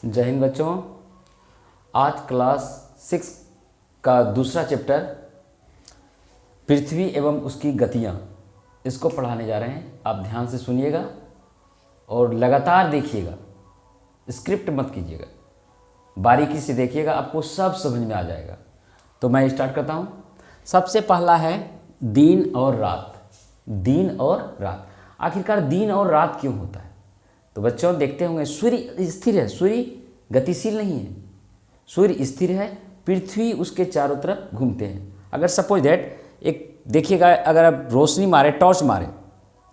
जय हिंद बच्चों। आज क्लास 6 का दूसरा चैप्टर पृथ्वी एवं उसकी गतियाँ, इसको पढ़ाने जा रहे हैं। आप ध्यान से सुनिएगा और लगातार देखिएगा, स्क्रिप्ट मत कीजिएगा, बारीकी से देखिएगा, आपको सब समझ में आ जाएगा। तो मैं स्टार्ट करता हूँ। सबसे पहला है दिन और रात। दिन और रात, आखिरकार दिन और रात क्यों होता है? तो बच्चों देखते होंगे, सूर्य स्थिर है, सूर्य गतिशील नहीं है, सूर्य स्थिर है, पृथ्वी उसके चारों तरफ घूमते हैं। अगर सपोज दैट एक देखिएगा, अगर आप रोशनी मारे, टॉर्च मारे,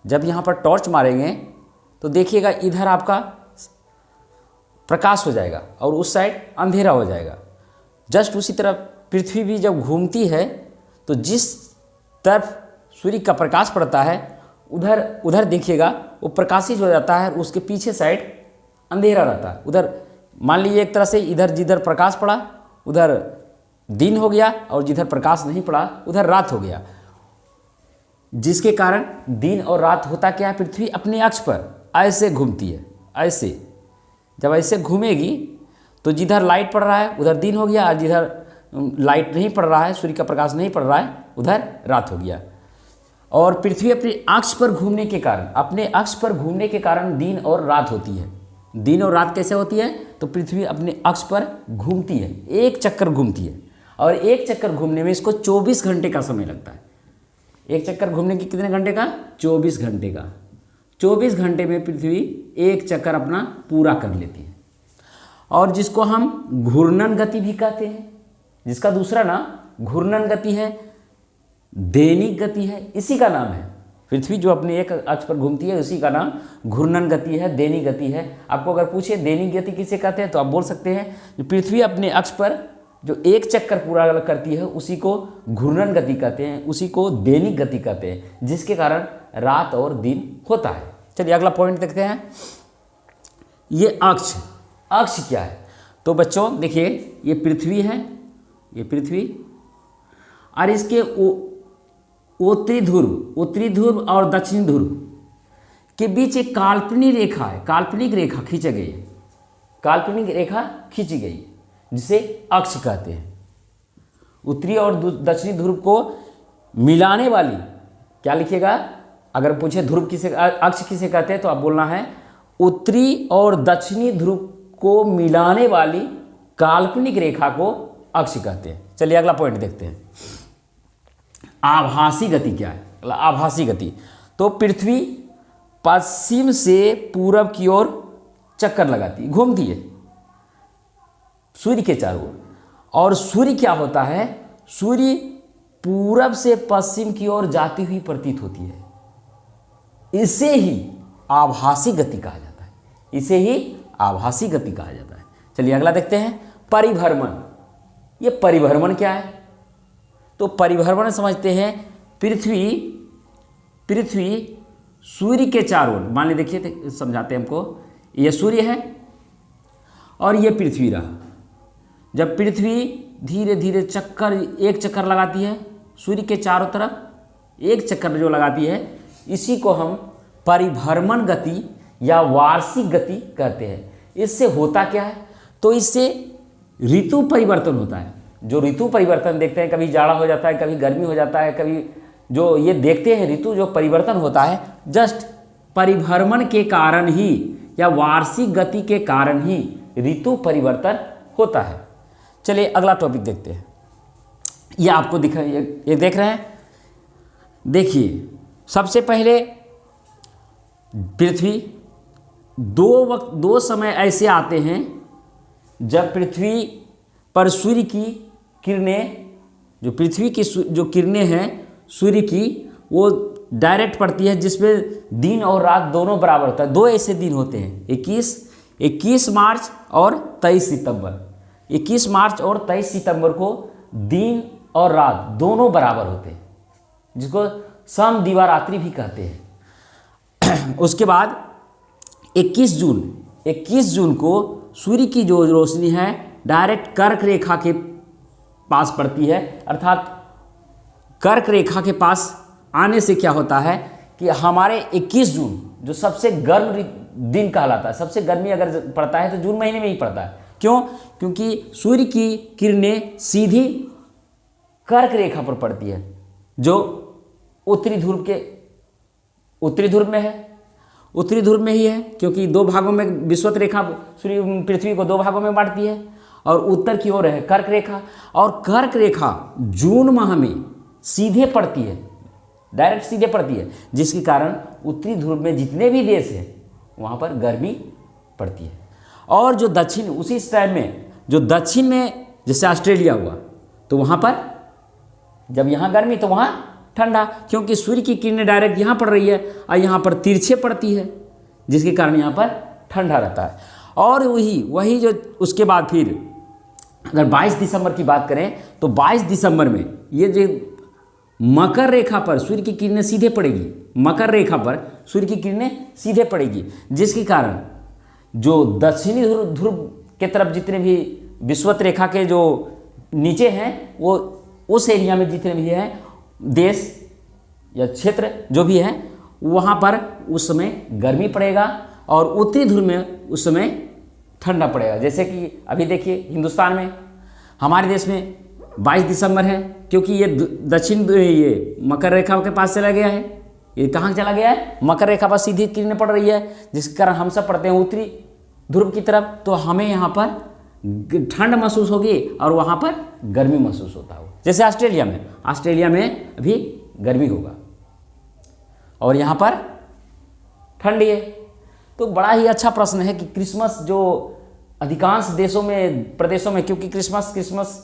जब यहाँ पर टॉर्च मारेंगे तो देखिएगा इधर आपका प्रकाश हो जाएगा और उस साइड अंधेरा हो जाएगा। जस्ट उसी तरह पृथ्वी भी जब घूमती है तो जिस तरफ सूर्य का प्रकाश पड़ता है उधर देखिएगा वो प्रकाशित हो जाता है, उसके पीछे साइड अंधेरा रहता है। उधर मान लीजिए एक तरह से इधर जिधर प्रकाश पड़ा उधर दिन हो गया और जिधर प्रकाश नहीं पड़ा उधर रात हो गया, जिसके कारण दिन और रात होता क्या है, पृथ्वी अपने अक्ष पर ऐसे घूमती है। ऐसे जब ऐसे घूमेगी तो जिधर लाइट पड़ रहा है उधर दिन हो गया और जिधर लाइट नहीं पड़ रहा है, सूर्य का प्रकाश नहीं पड़ रहा है, उधर रात हो गया। और पृथ्वी अपने अक्ष पर घूमने के कारण दिन और रात होती है। दिन और रात कैसे होती है? तो पृथ्वी अपने अक्ष पर घूमती है, एक चक्कर घूमती है, और एक चक्कर घूमने में इसको 24 घंटे का समय लगता है। एक चक्कर घूमने की कितने घंटे का? 24 घंटे का। 24 घंटे में पृथ्वी एक चक्कर अपना पूरा कर लेती है, और जिसको हम घूर्णन गति भी कहते हैं, जिसका दूसरा नाम घूर्णन गति है, दैनिक गति है, इसी का नाम है। पृथ्वी जो अपने एक अक्ष पर घूमती है उसी का नाम घूर्णन गति है, दैनिक गति है। आपको अगर पूछे दैनिक गति किसे कहते हैं तो आप बोल सकते हैं जो पृथ्वी अपने अक्ष पर जो एक चक्कर पूरा करती है उसी को घूर्णन गति कहते हैं, उसी को दैनिक गति कहते हैं, जिसके कारण रात और दिन होता है। चलिए अगला पॉइंट देखते हैं। ये अक्ष क्या है? तो बच्चों देखिए, ये पृथ्वी है, ये पृथ्वी, और इसके उत्तरी ध्रुव और दक्षिणी ध्रुव के बीच एक काल्पनिक रेखा है, काल्पनिक रेखा खींची गई है, काल्पनिक रेखा खींची गई है, जिसे अक्ष कहते हैं। उत्तरी और दक्षिणी ध्रुव को मिलाने वाली, क्या लिखिएगा? अगर पूछे ध्रुव किसे, अक्ष किसे कहते हैं तो आप बोलना है उत्तरी और दक्षिणी ध्रुव को मिलाने वाली काल्पनिक रेखा को अक्ष कहते हैं। चलिए अगला पॉइंट देखते हैं। आभासी गति क्या है? आभासी गति, तो पृथ्वी पश्चिम से पूरब की ओर चक्कर लगाती है, घूमती है सूर्य के चारों ओर, और सूर्य क्या होता है? सूर्य पूरब से पश्चिम की ओर जाती हुई प्रतीत होती है। इसे ही आभासी गति कहा जाता है, इसे ही आभासी गति कहा जाता है। चलिए अगला देखते हैं, परिभ्रमण। ये परिभ्रमण क्या है? तो परिभ्रमण समझते हैं, पृथ्वी सूर्य के चारों ओर, मान लीजिए, देखिए समझाते हैं हमको, ये सूर्य है और ये पृथ्वी रहा। जब पृथ्वी धीरे धीरे एक चक्कर लगाती है सूर्य के चारों तरफ, एक चक्कर जो लगाती है, इसी को हम परिभ्रमण गति या वार्षिक गति कहते हैं। इससे होता क्या है? तो इससे ऋतु परिवर्तन होता है। जो ऋतु परिवर्तन देखते हैं, कभी जाड़ा हो जाता है, कभी गर्मी हो जाता है, कभी जो ये देखते हैं ऋतु जो परिवर्तन होता है, जस्ट परिभ्रमण के कारण ही या वार्षिक गति के कारण ही ऋतु परिवर्तन होता है। चलिए अगला टॉपिक देखते हैं। ये आपको ये देख रहे हैं, देखिए सबसे पहले पृथ्वी, दो समय ऐसे आते हैं जब पृथ्वी पर सूर्य की किरणें, जो पृथ्वी की जो किरणें हैं सूर्य की, वो डायरेक्ट पड़ती है, जिसमें दिन और रात दोनों बराबर होता है। दो ऐसे दिन होते हैं, 21 मार्च और 23 सितंबर। 21 मार्च और 23 सितंबर को दिन और रात दोनों बराबर होते हैं, जिसको समदिवारात्रि भी कहते हैं। उसके बाद 21 जून को सूर्य की जो रोशनी है डायरेक्ट कर्क रेखा के पास पड़ती है, अर्थात कर्क रेखा के पास आने से क्या होता है कि हमारे 21 जून जो सबसे गर्म दिन कहलाता है। सबसे गर्मी अगर पड़ता है तो जून महीने में ही पड़ता है। क्यों? क्योंकि सूर्य की किरणें सीधी कर्क रेखा पर पड़ती है, जो उत्तरी ध्रुव में है। उत्तरी ध्रुव में ही है, क्योंकि दो भागों में विषुवत रेखा सूर्य पृथ्वी को दो भागों में बांटती है, और उत्तर की ओर है कर्क रेखा। और कर्क रेखा जून माह में सीधे पड़ती है, डायरेक्ट सीधे पड़ती है, जिसके कारण उत्तरी ध्रुव में जितने भी देश हैं वहाँ पर गर्मी पड़ती है। और जो दक्षिण, उसी टाइम में जो दक्षिण में जैसे ऑस्ट्रेलिया हुआ, तो वहाँ पर जब यहाँ गर्मी तो वहाँ ठंडा, क्योंकि सूर्य की किरणें डायरेक्ट यहाँ पड़ रही है और यहाँ पर तिरछे पड़ती है, जिसके कारण यहाँ पर ठंडा रहता है। और वही जो उसके बाद फिर अगर 22 दिसंबर की बात करें तो 22 दिसंबर में ये जो मकर रेखा पर सूर्य की किरणें सीधे पड़ेगी, मकर रेखा पर सूर्य की किरणें सीधे पड़ेगी, जिसके कारण जो दक्षिणी ध्रुव के तरफ जितने भी विषुवत रेखा के जो नीचे हैं, वो उस एरिया में जितने भी हैं देश या क्षेत्र जो भी है, वहाँ पर उस समय गर्मी पड़ेगा, और उत्तरी ध्रुव में उस समय ठंडा पड़ेगा। जैसे कि अभी देखिए हिंदुस्तान में, हमारे देश में 22 दिसंबर है, क्योंकि ये दक्षिण ये मकर रेखा के पास चला गया है। ये कहाँ चला गया है? मकर रेखा पर सीधी किरणें पड़ रही है, जिसके कारण हम सब पढ़ते हैं उत्तरी ध्रुव की तरफ, तो हमें यहाँ पर ठंड महसूस होगी और वहाँ पर गर्मी महसूस होता होगा। जैसे ऑस्ट्रेलिया में अभी गर्मी होगा और यहाँ पर ठंडी है। तो बड़ा ही अच्छा प्रश्न है कि क्रिसमस जो अधिकांश देशों में, प्रदेशों में, क्योंकि क्रिसमस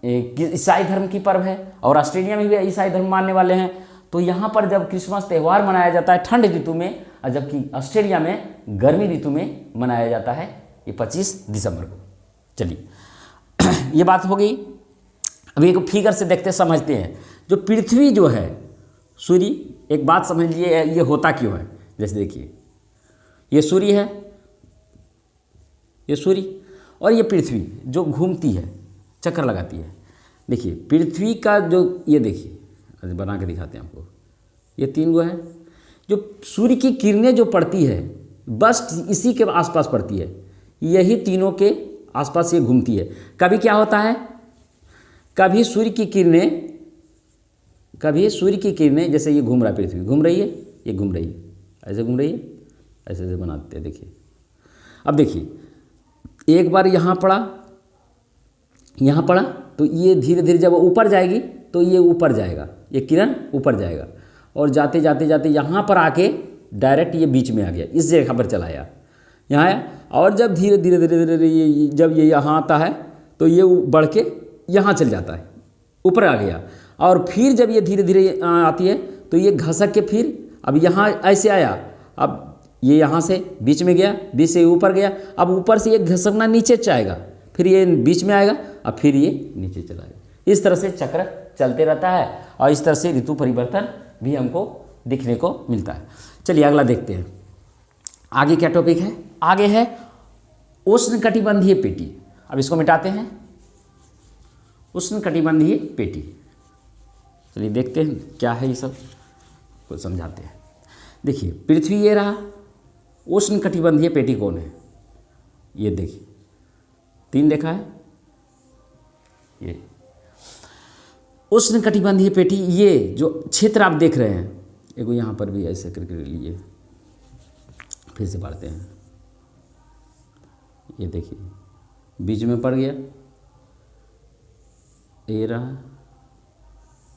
ईसाई धर्म की पर्व है और ऑस्ट्रेलिया में भी ईसाई धर्म मानने वाले हैं, तो यहाँ पर जब क्रिसमस त्यौहार मनाया जाता है ठंड ऋतु में, और जबकि ऑस्ट्रेलिया में गर्मी ऋतु में मनाया जाता है ये 25 दिसंबर को। चलिए ये बात हो गई। अभी एक फिगर से देखते समझते हैं। जो पृथ्वी जो है, सूर्य, एक बात समझ लीजिए ये होता क्यों है। जैसे देखिए ये सूर्य है, ये सूर्य, और ये पृथ्वी जो घूमती है, चक्कर लगाती है। देखिए पृथ्वी का जो, ये देखिए बना के दिखाते हैं आपको, ये 3 गो है। जो सूर्य की किरणें जो पड़ती है बस इसी के आसपास पड़ती है, यही तीनों के आसपास ये घूमती है। कभी क्या होता है, कभी सूर्य की किरणें जैसे ये घूम रहा है, पृथ्वी घूम रही है, ये घूम रही है, ऐसे घूम रही है, ऐसे ऐसे बनाते हैं। देखिए अब देखिए एक बार यहाँ पड़ा तो ये धीरे धीरे जब ऊपर जाएगी तो ये ऊपर जाएगा, ये किरण ऊपर जाएगा, और जाते जाते जाते यहाँ पर आके डायरेक्ट ये बीच में आ गया, इस जगह पर चला आया, यहाँ आया। और जब धीरे धीरे धीरे धीरे ये जब ये यहाँ आता है तो ये बढ़ के यहाँ चल जाता है, ऊपर आ गया। और फिर जब ये धीरे धीरे आती है तो ये घसक के फिर अब यहाँ ऐसे आया, अब ये यहाँ से बीच में गया, बीच से ऊपर गया, अब ऊपर से ये घसकना नीचे जाएगा, फिर ये बीच में आएगा, अब फिर ये नीचे चला जाएगा। इस तरह से चक्र चलते रहता है और इस तरह से ऋतु परिवर्तन भी हमको दिखने को मिलता है। चलिए अगला देखते हैं, आगे क्या टॉपिक है। आगे है उष्णकटिबंधीय पेटी। अब इसको मिटाते हैं, उष्णकटिबंधीय पेटी। चलिए देखते हैं क्या है ये सब, को समझाते हैं। देखिए पृथ्वी ये रहा, उष्णकटिबंधीय पेटी कौन है, ये देखिए 3 देखा है, ये उष्णकटिबंधीय पेटी। ये जो क्षेत्र आप देख रहे हैं, एक यहाँ पर भी ऐसे करके लिए, फिर से पढ़ते हैं। ये देखिए बीच में पड़ गया, ये रहा,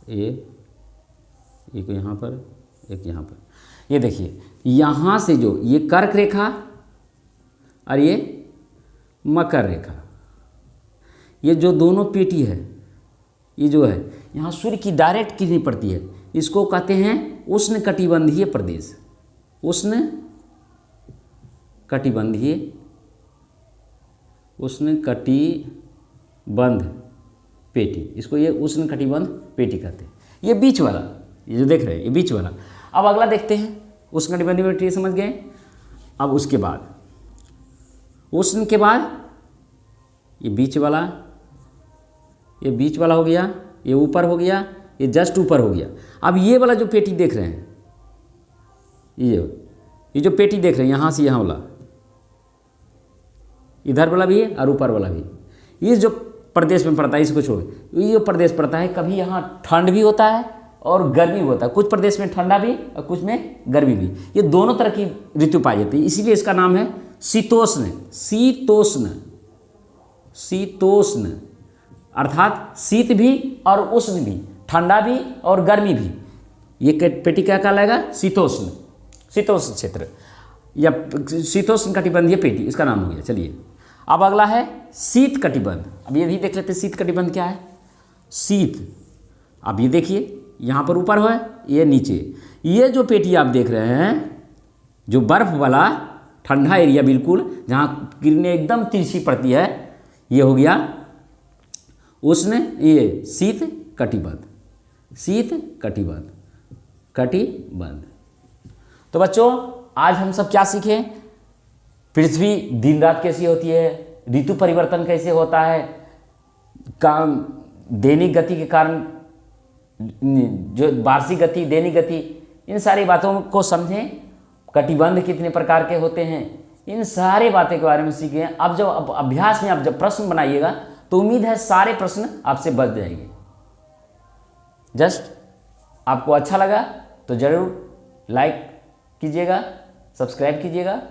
एक यहाँ पर, एक यहाँ पर। ये देखिए यहाँ से जो ये कर्क रेखा और ये मकर रेखा, ये जो दोनों पेटी है, ये जो है यहाँ सूर्य की डायरेक्ट किरणें पड़ती है, इसको कहते हैं उष्णकटिबंधीय प्रदेश, उष्णकटिबंध पेटी, इसको ये उष्णकटिबंध पेटी कहते हैं। ये बीच वाला, ये जो देख रहे हैं ये बीच वाला। अब अगला देखते हैं, उष्णकटिबंधीय पेटी समझ गए। अब उसके बाद उष्ण के बाद ये बीच वाला हो गया, ये ऊपर हो गया, ये जस्ट ऊपर हो गया। अब ये वाला जो पेटी देख रहे हैं, ये जो पेटी देख रहे हैं यहाँ से यहाँ वाला, इधर वाला भी है और ऊपर वाला भी, ये जो प्रदेश में पड़ता है इसको छोड़, ये जो प्रदेश पड़ता है कभी यहाँ ठंड भी होता है और गर्मी भी होता है, कुछ प्रदेश में ठंडा भी और कुछ में गर्मी भी, ये दोनों तरह की ऋतु पाई जाती है, इसीलिए इसका नाम है शीतोष्ण। शीतोष्ण, शीतोष्ण अर्थात शीत भी और उष्ण भी, ठंडा भी और गर्मी भी। ये पेटी क्या कहलाएगा? शीतोष्ण, शीतोष्ण क्षेत्र या शीतोष्ण कटिबंधीय पेटी, इसका नाम हो गया। चलिए अब अगला है शीत कटिबंध। अब ये भी देख लेते हैं शीत कटिबंध क्या है। शीत, अब ये देखिए यहाँ पर ऊपर है, ये नीचे, ये जो पेटी आप देख रहे हैं, जो बर्फ वाला ठंडा एरिया बिल्कुल जहाँ किरणें एकदम तिरछी पड़ती है, ये हो गया उष्ण, ये शीत कटिबंध, शीत कटिबंध, कटिबंध। तो बच्चों आज हम सब क्या सीखे? पृथ्वी दिन रात कैसी होती है, ऋतु परिवर्तन कैसे होता है, काम दैनिक गति के कारण जो वार्षिक गति, दैनिक गति, इन सारी बातों को समझें। कटिबंध कितने प्रकार के होते हैं, इन सारे बातें के बारे में सीखें। अब जब अभ्यास में आप जब प्रश्न बनाइएगा तो उम्मीद है सारे प्रश्न आपसे बच जाएंगे। जस्ट आपको अच्छा लगा तो ज़रूर लाइक कीजिएगा, सब्सक्राइब कीजिएगा